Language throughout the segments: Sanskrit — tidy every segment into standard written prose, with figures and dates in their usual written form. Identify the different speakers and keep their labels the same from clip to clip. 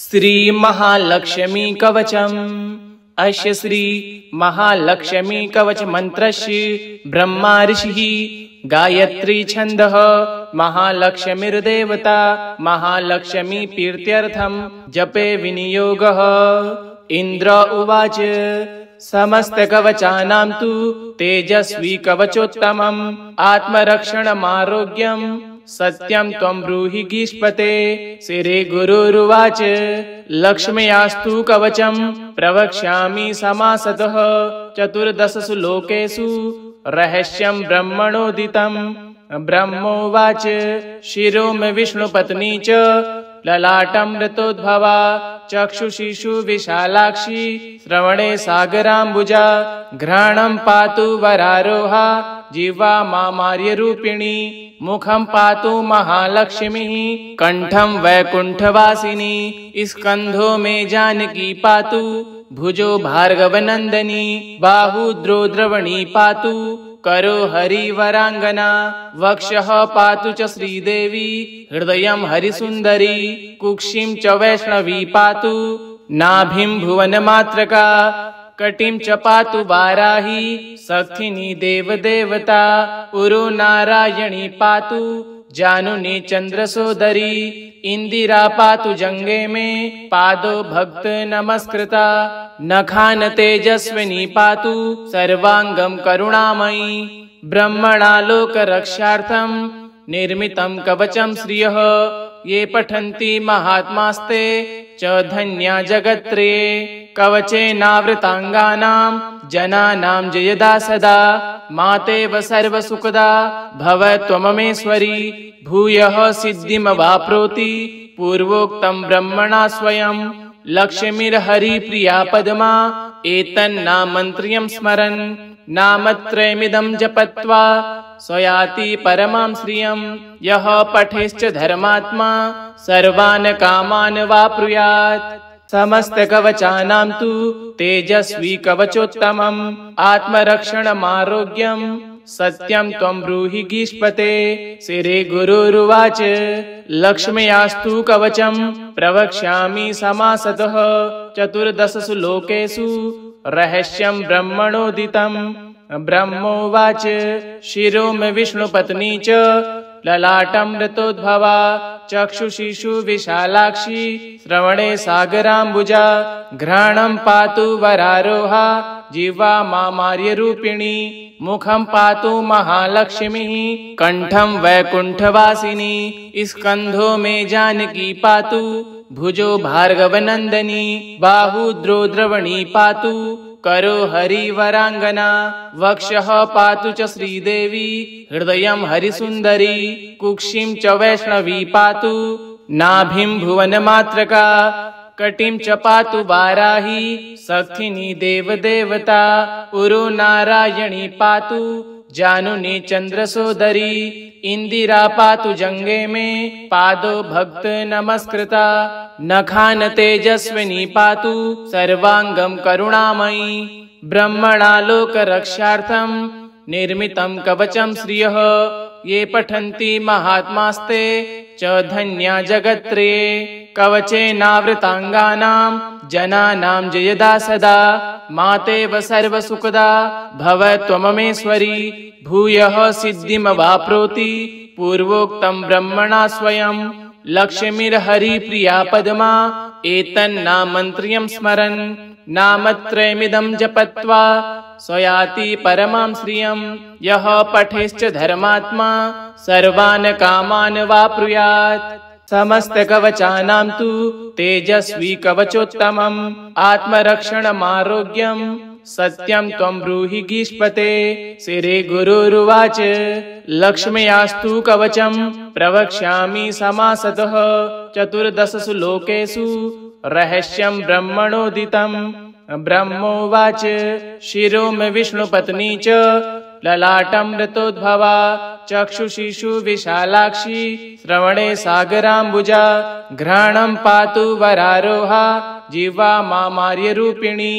Speaker 1: श्री महालक्ष्मी कवचम्। अस्य श्री महालक्ष्मी कवच मंत्रस्य ब्रह्मा ऋषिः गायत्री छन्दः महालक्ष्मीर्देवता महालक्ष्मी प्रीत्यर्थं जपे विनियोगः। इंद्र उवाच समस्तकवचानां तु तेजस्वी कवचोत्तमम् आत्मरक्षणमारोग्यम् सत्यं त्वं ब्रूहि गीष्पते। श्रीगुरुरुवाच लक्ष्म्यास्तु कवचं प्रवक्ष्यामि समासतः चतुर्दशसु लोकेषु रहस्यं ब्रह्मणोदितम्। ब्रह्मोवाच शिरो मे विष्णुपत्नी च ललाटं ऋतोद्भवा चक्षुषीषु विशालाक्षी श्रवणे सागराम्बुजा घ्राणं पातु वरारोहा जिह्वा मामार्यरूपिणी मुखं पातु महालक्ष्मीः कंठं वैकुंठवासिनी स्कंधो मे जानकी पातु भुजो भार्गवनंदनी बाहु द्रौद्रवणी पातु करो हरिवरांगना वक्षः पातु च श्रीदेवी हृदयं हरिसुंदरी कुक्षिं च वैष्णवी पातु नाभिं भुवनमात्रका कटिं च पातु वाराही शक्तिनी देवदेवता उरो नारायणी पातु जानुनी चंद्रसोदरी इंदिरा पातु जंगे में पादो भक्त नमस्कृता नखान तेजस्विनी पातु सर्वांगं करुणामयी ब्रह्मणालोक रक्षार्थं निर्मितं कवचं श्रियः ये पठन्ति महात्मास्ते च धन्या जगत्त्रये कवचेनावृतांगानां जनानां जयदा सदा मातेव सर्वसुखदा भव त्वममेश्वरी भूयः सिद्धिमवाप्नोति पूर्वोक्तं ब्रह्मणा स्वयं लक्ष्मीर्हरिप्रिया पद्मा एतन्नामन्त्र्यं स्मरन् नामत्रयमिदं जपत्वा स्वयाति परमां श्रियं यः पठेश्च धर्मात्मा सर्वान् कामान् वाप्नुयात्। समस्तकवचानां तु तेजस्वी कवचोत्तमम् आत्मरक्षणमारोग्यम् सत्यं त्वं ब्रूहि गीष्पते। श्रीगुरुरुवाच लक्ष्म्यास्तु कवचं प्रवक्ष्यामि समासतः चतुर्दशसु लोकेषु रहस्यं ब्रह्मणोदितम्। ब्रह्मोवाच शिरो मे विष्णुपत्नी च ललाटं ऋतोद्भवा चक्षुषीषु विशालाक्षी श्रवणे सागराम्बुजा घ्राणं पातु वरारोहा जिह्वा मामार्यरूपिणी मुखं पातु महालक्ष्मीः कंठं वैकुंठवासिनी स्कंधो मे जानकी पातु भुजो भार्गवनंदनी बाहु द्रौद्रवणी पातु करो हरिवरांगना वक्षः पातु च श्रीदेवी हृदयं हरिसुंदरी कुक्षिं च वैष्णवी पातु नाभिं भुवनमात्रका कटिं च पातु वाराही शक्तिनी देवदेवता उरो नारायणी पातु जानुनी चंद्रसोदरी इंदिरा पातु जंगे में पादो भक्त नमस्कृता नखान तेजस्विनी पातु सर्वांगं करुणामयी ब्रह्मणालोक रक्षार्थं निर्मितं कवचं श्रियः ये पठन्ति महात्मास्ते च धन्या जगत्त्रये कवचेनावृतांगानां जनानां जयदा सदा मातेव सर्वसुखदा भव त्वममेश्वरी भूयः सिद्धिमवाप्नोति पूर्वोक्तं ब्रह्मणा स्वयं लक्ष्मीर्हरिप्रिया पद्मा एतन्नामन्त्र्यं स्मरन् नामत्रयमिदं जपत्वा स्वयाति परमां श्रियं यः पठेश्च धर्मात्मा सर्वान् कामान् वाप्नुयात्। समस्तकवचानां तु तेजस्वी कवचोत्तमम् आत्मरक्षणमारोग्यम् सत्यं त्वं ब्रूहि गीष्पते। श्रीगुरुरुवाच लक्ष्म्यास्तु कवचं प्रवक्ष्यामि समासतः चतुर्दशसु लोकेषु रहस्यं ब्रह्मणोदितम्। ब्रह्मोवाच शिरो मे विष्णुपत्नी च ललाटं ऋतोद्भवा चक्षुषीषु विशालाक्षी श्रवणे सागराम्बुजा घ्राणं पातु वरारोहा जिह्वा मामार्यरूपिणी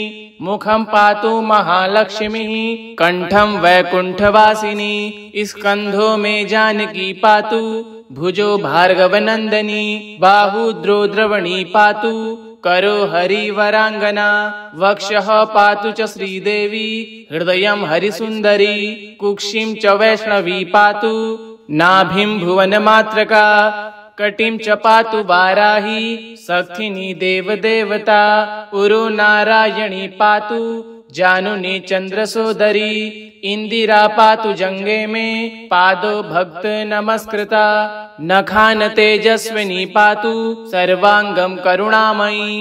Speaker 1: मुखं पातु महालक्ष्मीः कंठं वैकुंठवासिनी स्कंधो मे जानकी पातु भुजो भार्गवनंदनी बाहुद्रो द्रवणी पातु करो हरिवरांगना वक्षः पातु च श्रीदेवी हृदयं हरिसुंदरी कुक्षिं च वैष्णवी पातु नाभिं भुवनमात्रका कटिं च पातु वाराही सखिनी देवदेवता उरो नारायणी पातु जानुनी चंद्रसोदरी इंदिरा पातु जंगे में पादो भक्त नमस्कृता नखान तेजस्विनी पातु सर्वांगम करुणामयी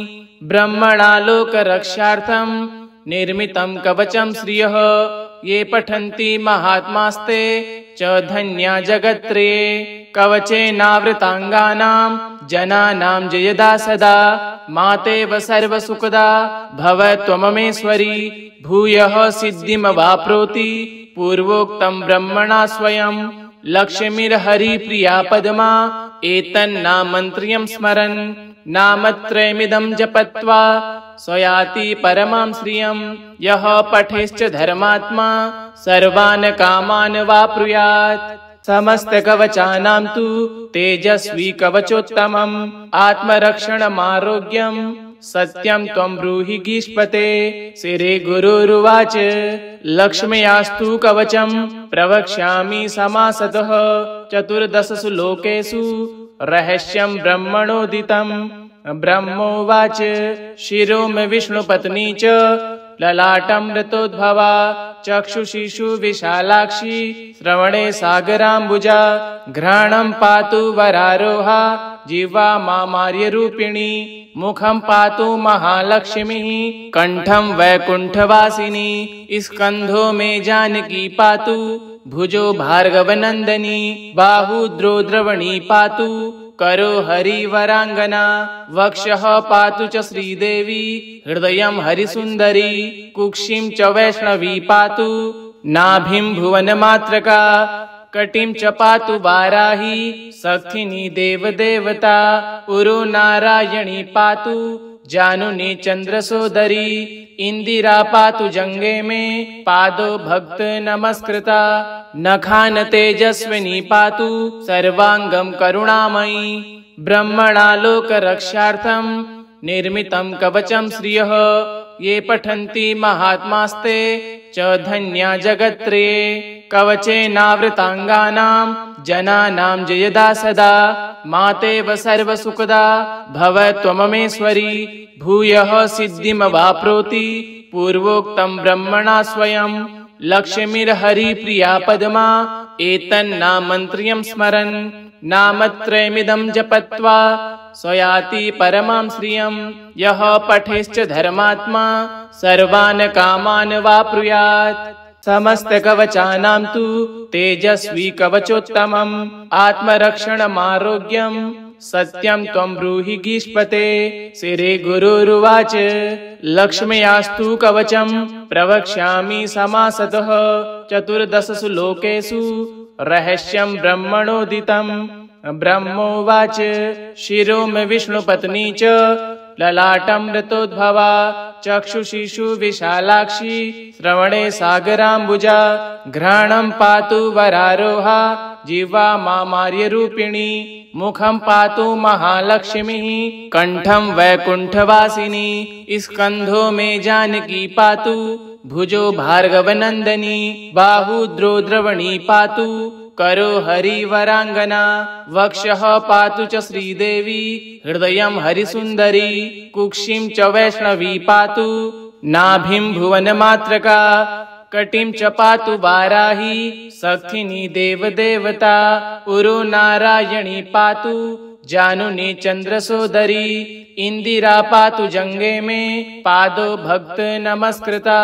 Speaker 1: ब्रह्मणालोक रक्षार्थम निर्मितं कवचं श्रियः ये पठन्ति महात्मास्ते च धन्या जगत्त्रये कवचेनावृतांगानां जनानां जयदा सदा मातेव सर्वसुखदा भव त्वममेश्वरी भूयः सिद्धिमवाप्नोति पूर्वोक्तं ब्रह्मणा स्वयं लक्ष्मीर्हरिप्रिया पद्मा एतन्नामन्त्र्यं स्मरन् नामत्रयमिदं जपत्वा स्वयाति परमां श्रियं यः पठेश्च धर्मात्मा सर्वान् कामान् वाप्नुयात् समस्त कवचानां तु तेजस्वी कवचोत्तमम् आत्मरक्षणमारोग्यं सत्यं त्वं ब्रूहि गीष्पते शिरे गुरुरुवाच लक्ष्म्यास्तु कवचं प्रवक्ष्यामि समासतः चतुर्दशसु लोकेषु रहस्यं ब्रह्मणोदितं ब्रह्मोवाच शिरो मे विष्णुपत्नी च ललाटमृतोद्भवा चक्षुषीषु विशालाक्षी श्रवणे सागराम्बुजा घ्राणं पातु वरारोहा जिह्वा मामार्यरूपिणी मुखं पातु महालक्ष्मीः कंठं वैकुंठवासिनी स्कंधो मे जानकी पातु भुजो भार्गवनंदनी बाहुद्रो द्रवणी पातु करो हरिवरांगना वक्षः पातु च श्रीदेवी हृदयं हरिसुंदरी कुक्षिं च वैष्णवी पातु नाभिं भुवनमात्रका कटिं च पातु वाराही सखिनी देवदेवता उरो नारायणी पातु जानुनी चंद्रसोदरी इंदिरा पातु जंगे में पादो भक्त नमस्कृता नखान तेजस्विनी पातु सर्वांगम करुणामयी ब्रह्मणालोक रक्षार्थम निर्मितं कवचं श्रियः ये पठन्ति महात्मास्ते च धन्या जगत्त्रये कवचेनावृतांगानां जनानां जयदा सदा मातेव सर्वसुखदा भव त्वममेश्वरी भूयः सिद्धिमवाप्नोति पूर्वोक्तं ब्रह्मणा स्वयं लक्ष्मीर्हरिप्रिया पद्मा एतन्नामन्त्र्यं स्मरन् नामत्रयमिदं जपत्वा स्वयाति परमां श्रियं यः पठेश्च धर्मात्मा सर्वान् कामान् वाप्नुयात् समस्त कवचानां तु तेजस्वी कवचोत्तमम् आत्मरक्षणमारोग्यं सत्यं त्वं ब्रूहि गीष्पते शिरे गुरुरुवाच लक्ष्म्यास्तु कवचं प्रवक्ष्यामि समासतः चतुर्दशसु लोकेषु रहस्यं ब्रह्मणोदितं ब्रह्मोवाच शिरो मे विष्णुपत्नी च ललाटमृतोद्भवा चक्षुषीषु विशालाक्षी श्रवणे सागराम्बुजा घ्राणं पातु वरारोहा जिह्वा मामार्यरूपिणी मुखं पातु महालक्ष्मीः कंठं वैकुंठवासिनी स्कंधो मे जानकी पातु भुजो भार्गवनंदनी बाहुद्रो द्रवणी पातु करो हरिवरांगना वक्षः पातु च श्रीदेवी हृदयं हरिसुंदरी कुक्षिं च वैष्णवी पातु नाभिं भुवनमात्रका कटिं च पातु वाराही सखिनी देवदेवता उरो नारायणी पातु जानुनी चंद्रसोदरी इंदिरा पातु जंगे में पादो भक्त नमस्कृता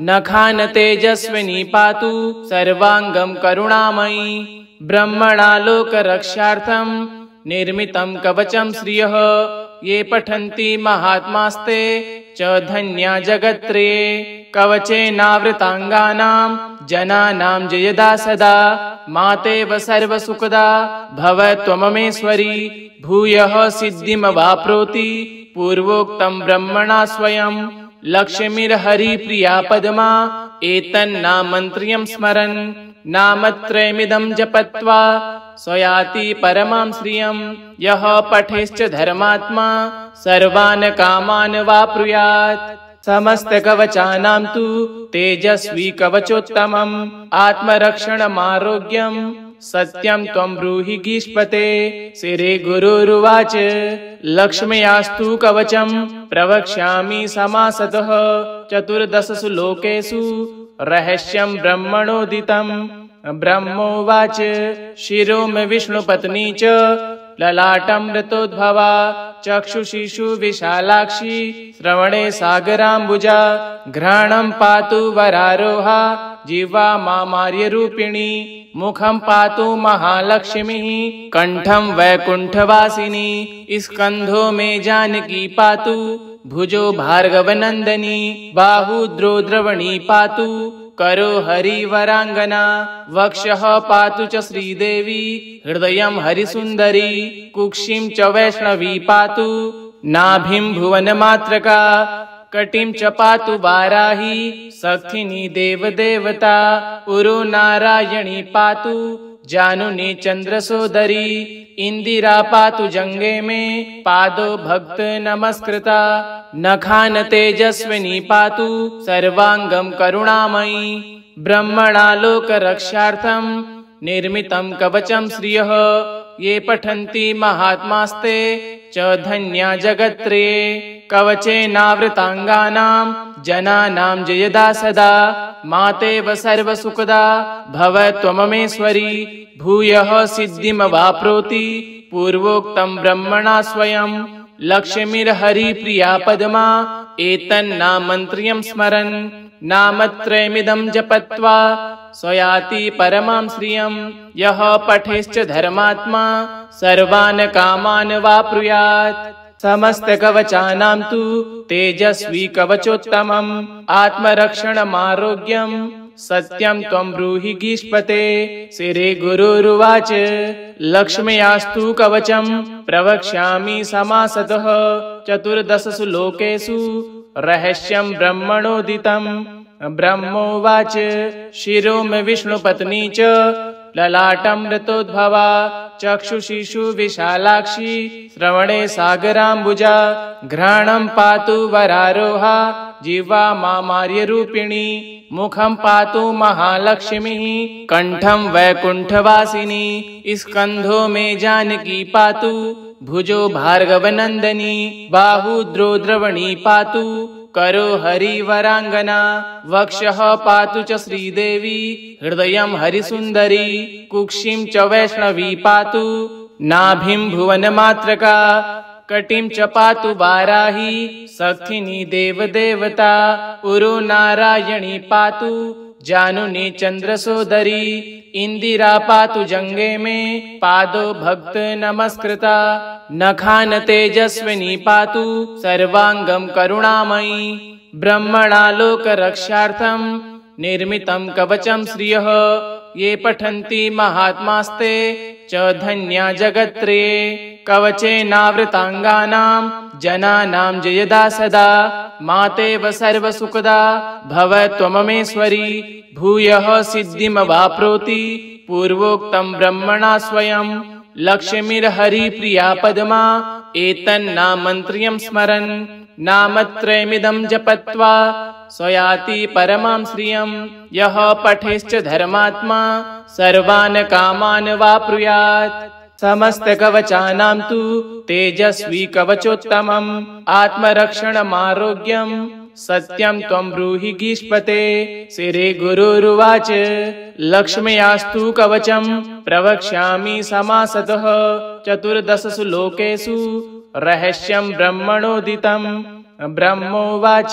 Speaker 1: नखान तेजस्विनी पातु सर्वांगम करुणामयी ब्रह्मणालोक रक्षार्थम निर्मितं कवचं श्रियः ये पठन्ति महात्मास्ते च धन्या जगत्त्रये कवचेनावृतांगानां जनानां जयदा सदा मातेव सर्वसुखदा भव त्वममेश्वरी भूयः सिद्धिमवाप्नोति पूर्वोक्तं ब्रह्मणा स्वयं लक्ष्मीर्हरिप्रिया पद्मा एतन्नामन्त्र्यं स्मरन् नामत्रयमिदं जपत्वा स्वयाति परमां श्रियं यः पठेश्च धर्मात्मा सर्वान् कामान् वाप्नुयात् समस्तकवचानां तु तेजस्वी कवचोत्तमम् आत्मरक्षणमारोग्यं सत्यं त्वं ब्रूहि गीष्पते। श्री गुरुरुवाच लक्ष्म्यास्तु कवचं प्रवक्ष्यामि समासतः चतुर्दशसु लोकेषु रहस्यं ब्रह्मणोदितम्। ब्रह्मोवाच शिरो मे विष्णुपत्नी च ललाटं मृतोद्भवा चक्षुषीषु विशालाक्षी श्रवणे सागराम्बुजा घ्राणं पातु वरारोहा जिह्वा मामार्यरूपिणी मुखं पातु महालक्ष्मीः कंठं वैकुण्ठवासिनी स्कन्धो मे जानकी पातु भुजो भार्गवनन्दिनी बाहु द्रौद्रवणी पातु करो हरिवरांगना वक्षः पातु च श्रीदेवी हृदयं हरिसुन्दरी कुक्षिं च वैष्णवी पातु नाभिं भुवनमात्रका कटिं च पातु वाराही शक्तिनी देवदेवता उरो नारायणी पातु जानुनी चन्द्रसोदरी इंदिरा पातु जंगे में पादो भक्त नमस्कृता नखान तेजस्विनी पातु सर्वांगं करुणामयी ब्रह्मणालोक रक्षार्थं निर्मितं कवचं श्रियः ये पठन्ति महात्मास्ते च धन्या जगत्त्रये कवचेनावृतांगानां जनानां जयदा सदा मातेव सर्वसुखदा भव त्वममेश्वरी भूयः सिद्धिमवाप्नोति पूर्वोक्तं ब्रह्मणा स्वयं लक्ष्मीर्हरिप्रिया पद्मा एतन्नामन्त्र्यं स्मरन् नामत्रयमिदं जपत्वा स्वयाति परमां श्रियं यः पठेश्च धर्मात्मा सर्वान् कामान् वाप्नुयात् समस्तकवचानां तु तेजस्वी कवचोत्तमम् आत्मरक्षणमारोग्यं सत्यं त्वं ब्रूहि गीष्पते। श्री गुरुरुवाच लक्ष्म्यास्तु कवचं प्रवक्ष्यामि समासतः चतुर्दशसु लोकेषु रहस्यं ब्रह्मणोदितम्। ब्रह्मोवाच शिरो मे विष्णुपत्नी च ललाटं मृतोद्भवा चक्षुषीषु विशालाक्षी श्रवणे सागराम्बुजा घ्राणं पातु वरारोहा जिह्वा मामार्यरूपिणी मुखं पातु महालक्ष्मीः कंठं वैकुण्ठवासिनी स्कन्धो मे जानकी पातु भुजो भार्गवनन्दिनी बाहु द्रौद्रवणी पातु करो हरिवरांगना वक्षः पातु च श्रीदेवी हृदयं हरिसुन्दरी कुक्षिं च वैष्णवी पातु नाभिं भुवनमात्रका कटिं च पातु वाराही शक्तिनी देवदेवता उरो नारायणी पातु जानुनी चन्द्रसोदरी इंदिरा पातु जंगे में पादो भक्त नमस्कृता नखान तेजस्विनी पातु सर्वांगं करुणामयी ब्रह्मणालोक रक्षार्थं निर्मितं कवचं श्रियः ये पठन्ति महात्मास्ते च धन्या जगत्त्रये कवचेनावृतांगानां जनानां जयदा सदा मातेव सर्वसुखदा भव त्वममेश्वरी भूयः सिद्धिमवाप्नोति पूर्वोक्तं ब्रह्मणा स्वयं लक्ष्मीर्हरिप्रिया पद्मा एतन्नामन्त्र्यं स्मरन् नामत्रयमिदं जपत्वा स्वयाति परमां श्रियं यः पठेश्च धर्मात्मा सर्वान् कामान् वाप्नुयात् समस्तकवचानां तु तेजस्वी कवचोत्तमम् आत्मरक्षणमारोग्यं सत्यं त्वं ब्रूहि गीष्पते। श्री गुरुरुवाच लक्ष्म्यास्तु कवचं प्रवक्ष्यामि समासतः चतुर्दशसु लोकेषु रहस्यं ब्रह्मणोदितम्। ब्रह्मोवाच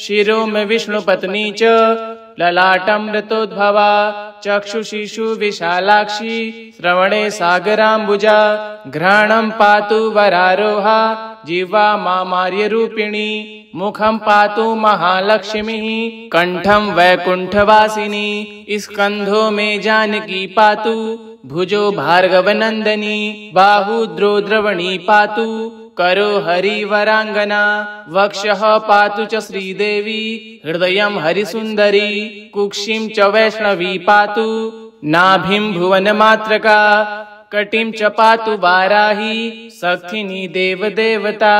Speaker 1: शिरो मे विष्णुपत्नी च ललाटं मृतोद्भवा चक्षुषीषु विशालाक्षी श्रवणे सागराम्बुजा घ्राणं पातु वरारोहा जिह्वा मामार्यरूपिणी मुखं पातु महालक्ष्मीः कंठं वैकुण्ठवासिनी स्कन्धो मे जानकी पातु भुजो भार्गवनन्दिनी बाहु द्रौद्रवणी पातु करो हरिवरांगना वक्षः पातु च श्रीदेवी हृदयं हरिसुन्दरी कुक्षिं च वैष्णवी पातु नाभिं भुवनमात्रका कटिं च पातु वाराही सक्थिनी देवदेवता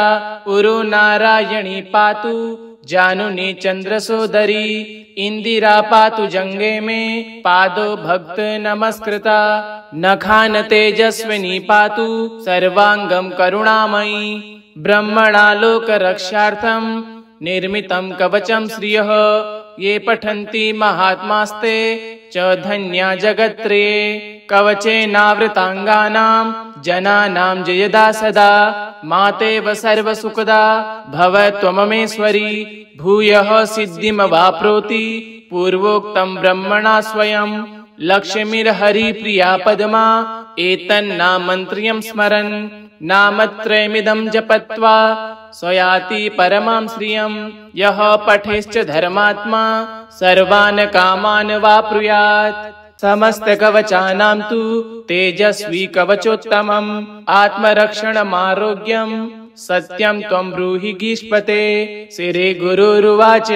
Speaker 1: उरु नारायणी पातु जानुनी चंद्रसोदरी इंदिरा पातु जंगे में पादो भक्त नमस्कृता नखान तेजस्विनी पातु सर्वांगम करुणामयी ब्रह्मणा लोक रक्षार्थम निर्मितं कवचं श्रियः ये पठन्ति महात्मास्ते च धन्या जगत्त्रये कवचेनावृतांगानां जनानां जयदा सदा मातेव सर्वसुखदा भव त्वममेश्वरी भूयः सिद्धिमवाप्नोति पूर्वोक्तं ब्रह्मणा स्वयं लक्ष्मीर्हरिप्रिया पद्मा एतन्नामन्त्र्यं स्मरन् नामत्रयमिदं जपत्वा स्वयाति परमां श्रियं यः पठेश्च धर्मात्मा सर्वान् कामान् वाप्नुयात् समस्त कवचानां तु तेजस्वी कवचोत्तमम् आत्मरक्षणमारोग्यं सत्यं त्वं ब्रूहि गीष्पते श्री गुरुरुवाच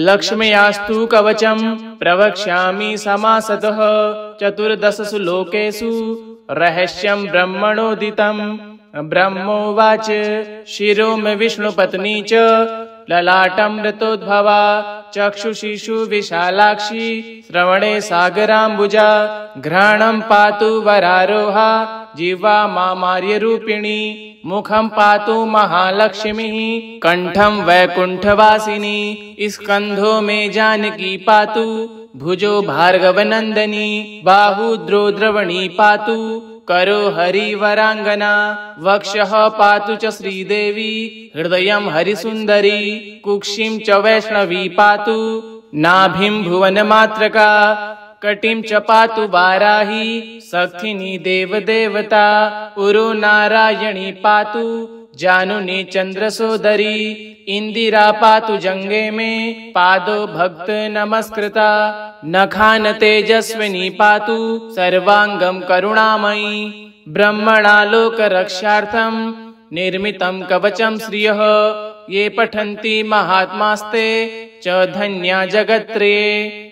Speaker 1: लक्ष्म्यास्तु कवचं प्रवक्ष्यामि समासतः चतुर्दशसु लोकेषु रहस्यं ब्रह्मणोदितम् ब्रह्मोवाच शिरो मे विष्णुपत्नी च ललाटमृतोद्भवा चक्षुषीषु विशालाक्षी श्रवणे सागराम्बुजा घ्राणं पातु वरारोहा जिह्वा मामार्यरूपिणी मुखं पातु महालक्ष्मीः कंठं वैकुंठवासिनी स्कंधो मे जानकी पातु भुजो भार्गवनंदनी बाहु द्रौद्रवणी पातु करो हरिवरांगना वक्षः पातु च श्रीदेवी हृदयं हरिसुंदरी कुक्षिं च वैष्णवी पातु नाभिं भुवनमात्रका कटिं च पातु वाराही सक्थिनी देवदेवता उरु नारायणी पातु जानुनी चंद्रसोदरी इंदिरा पातु जंगे में पादो भक्त नमस्कृता नखान तेजस्विनी पातु सर्वांगम करुणामयी ब्रह्मणा लोक रक्षार्थम निर्मितं कवचं श्रियः ये पठन्ति महात्मास्ते च धन्या जगत्त्रये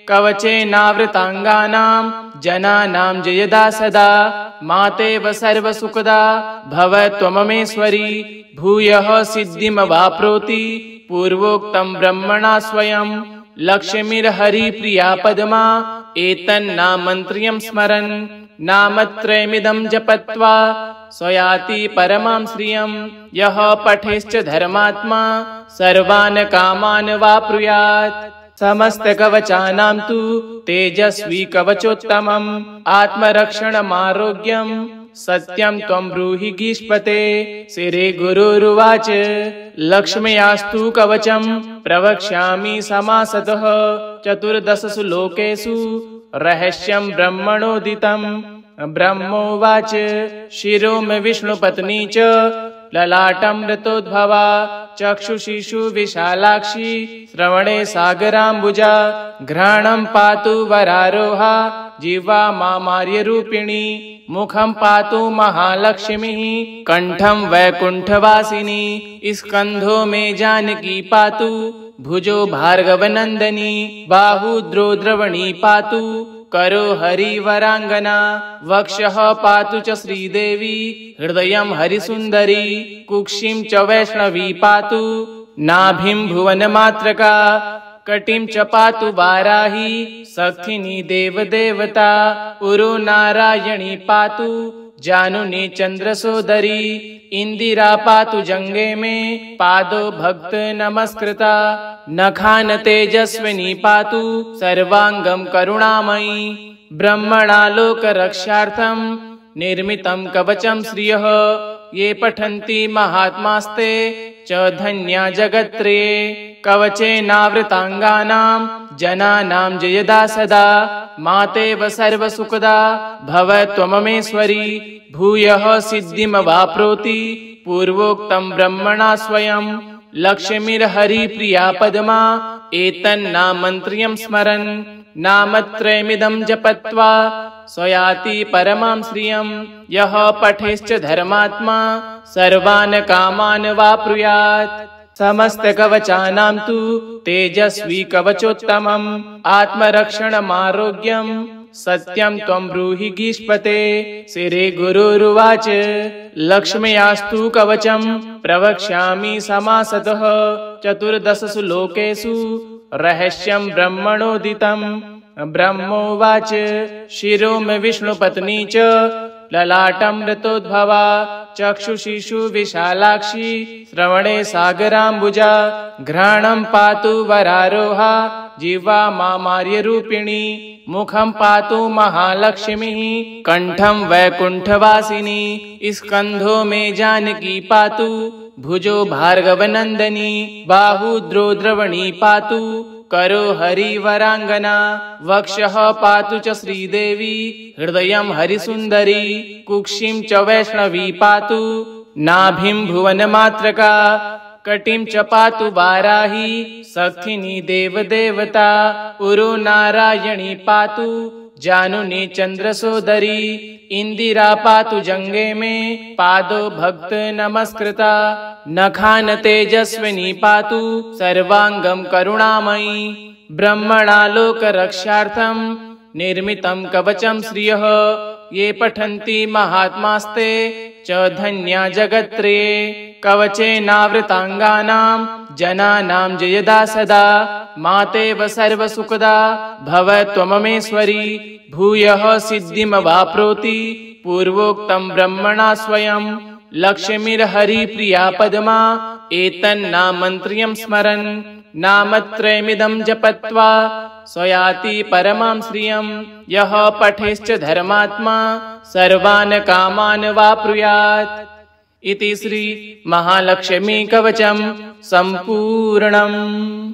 Speaker 1: कवचेनावृतांगानां जनानां जयदा सदा मातेव सर्वसुखदा भव त्वममेश्वरी भूयः सिद्धिमवाप्नोति पूर्वोक्तं ब्रह्मणा स्वयं लक्ष्मीर्हरिप्रिया पद्मा एतन्नामन्त्र्यं स्मरन् नामत्रयमिदं जपत्वा स्वयाति परमां श्रियं यः पठेश्च धर्मात्मा सर्वान् कामान् वाप्नुयात् समस्त कवचानां तु तेजस्वी कवचोत्तमम् आत्मरक्षणमारोग्यं सत्यं त्वं ब्रूहि गीष्पते श्री गुरुरुवाच लक्ष्म्यास्तु कवचं प्रवक्ष्यामि समासतः चतुर्दशसु लोकेषु रहस्यं ब्रह्मणोदितम् ब्रह्मोवाच शिरो मे विष्णुपत्नी च ललाटमृतोद्भवा चक्षुषीषु विशालाक्षी श्रवणे सागराम्बुजा घ्राणं पातु वरारोहा जिह्वा मामार्यरूपिणी मुखं पातु महालक्ष्मीः कंठं वैकुंठवासिनी स्कंधो मे जानकी पातु भुजो भार्गवनंदनी बाहु द्रौद्रवणी पातु करो हरिवरांगना वक्षः पातु च श्रीदेवी हृदयं हरिसुंदरी कुक्षिं च वैष्णवी पातु नाभिं भुवनमात्रका कटिं च पातु वाराही सक्थिनी देवदेवता उरु नारायणी पातु जानुनी चंद्रसोदरी इंदिरा पातु जंगे में पादो भक्त नमस्कृता नखान तेजस्विनी पातु सर्वांगम करुणामयी ब्रह्मणा लोक रक्षार्थम निर्मितं कवचं श्रियः ये पठन्ति महात्मास्ते च धन्या जगत्त्रये कवचेनावृतांगानां जनानां जयदा सदा मातेव सर्वसुखदा भव त्वममेश्वरी भूयः सिद्धिमवाप्नोति पूर्वोक्तं ब्रह्मणा स्वयं लक्ष्मीर्हरिप्रिया पद्मा एतन्नामन्त्र्यं स्मरन् नामत्रयमिदं जपत्वा स्वयाति परमां श्रियं यः पठेश्च धर्मात्मा सर्वान् कामान् वाप्नुयात् समस्त कवचानां तु तेजस्वी कवचोत्तमम् आत्मरक्षणमारोग्यं सत्यं त्वं ब्रूहि गीष्पते। श्रीगुरुरुवाच लक्ष्म्यास्तु कवचं प्रवक्ष्यामि समासतः। 14 लोकेषु रहस्यं ब्रह्मणोदितं। ब्रह्मोवाच शिरो मे विष्णुपत्नी च ललाटमृतोद्भवा। चक्षुषीषु विशालाक्षी श्रवणे सागराम्बुजा। घ्राणं पातु वरारोहा जिह्वा मामार्यरूपिणी। मुखं पातु महालक्ष्मीः कण्ठं वैकुण्ठवासिनी। स्कन्धो मे जानकी पातु भुजो भार्गवनन्दिनी। बाहु द्रौद्रवणी पातु करो हरिवराङ्गना। वक्षः पातु च श्रीदेवी हृदयं हरिसुन्दरी। कुक्षिं च वैष्णवी पातु नाभिं भुवनमात्रका। कटिं च पातु वाराही शक्तिनी देवदेवता। उरो नारायणी पातु जानुनी चन्द्रसोदरी। इंदिरा पातु जंगे में पादो भक्त नमस्कृता। नखान तेजस्विनी पातु सर्वांगं करुणामयी। ब्रह्मणा लोक रक्षार्थं निर्मितं कवचं श्रियः। ये पठन्ति महात्मास्ते च धन्या जगत्त्रये। कवचेनावृतांगानां जनानां जयदा सदा। मातेव सर्वसुखदा भव त्वममेश्वरी। भूयः सिद्धिमवाप्नोति पूर्वोक्तं ब्रह्मणा स्वयं। लक्ष्मीर्हरिप्रिया पद्मा एतन्नामन्त्र्यं स्मरन्। नामत्रयमिदं जपत्वा स्वयाति परमां श्रियं। यः पठेश्च धर्मात्मा सर्वान् कामान् वाप्नुयात्। इति श्री महालक्ष्मी कवचं सम्पूर्णम्।